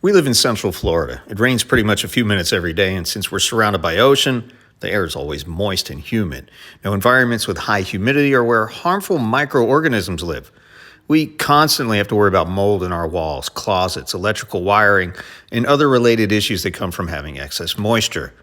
We live in Central Florida. It rains pretty much a few minutes every day, and since we're surrounded by ocean, the air is always moist and humid. Now, environments with high humidity are where harmful microorganisms live. We constantly have to worry about mold in our walls, closets, electrical wiring, and other related issues that come from having excess moisture.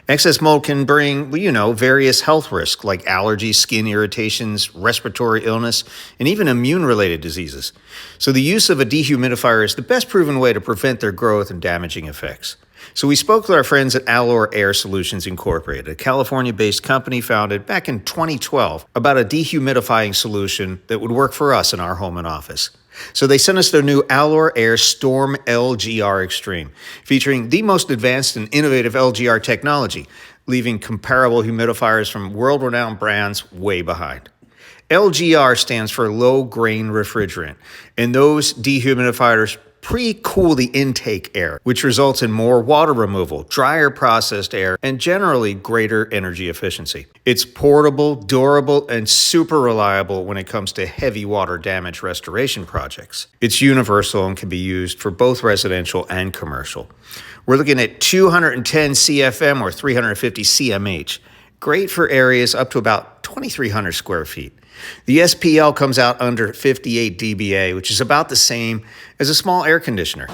Excess mold can bring, various health risks like allergies, skin irritations, respiratory illness, and even immune-related diseases. So the use of a dehumidifier is the best proven way to prevent their growth and damaging effects. So we spoke with our friends at AlorAir Solutions Incorporated, a California-based company founded back in 2012, about a dehumidifying solution that would work for us in our home and office. So they sent us their new AlorAir Storm LGR Extreme, featuring the most advanced and innovative LGR technology, leaving comparable humidifiers from world-renowned brands way behind. LGR stands for low grain refrigerant, and those dehumidifiers pre-cool the intake air, which results in more water removal, drier processed air, and generally greater energy efficiency. It's portable, durable, and super reliable when it comes to heavy water damage restoration projects. It's universal and can be used for both residential and commercial. We're looking at 210 CFM or 350 CMH. Great for areas up to about 2,300 square feet. The SPL comes out under 58 dBA, which is about the same as a small air conditioner.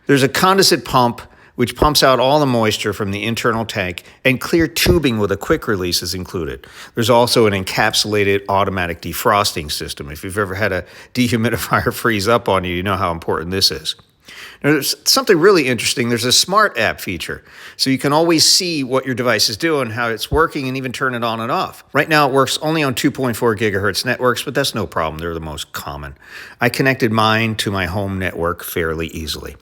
There's a condensate pump, which pumps out all the moisture from the internal tank, and clear tubing with a quick release is included. There's also an encapsulated automatic defrosting system. If you've ever had a dehumidifier freeze up on you, you know how important this is. Now, there's something really interesting. There's a smart app feature, so you can always see what your device is doing, how it's working, and even turn it on and off. Right now, it works only on 2.4 gigahertz networks, but that's no problem. They're the most common. I connected mine to my home network fairly easily.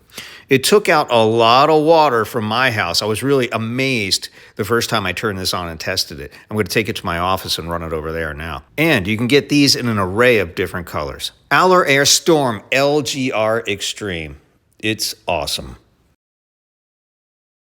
It took out a lot of water from my house. I was really amazed the first time I turned this on and tested it. I'm going to take it to my office and run it over there now. And you can get these in an array of different colors. AlorAir Storm LGR Extreme. It's awesome.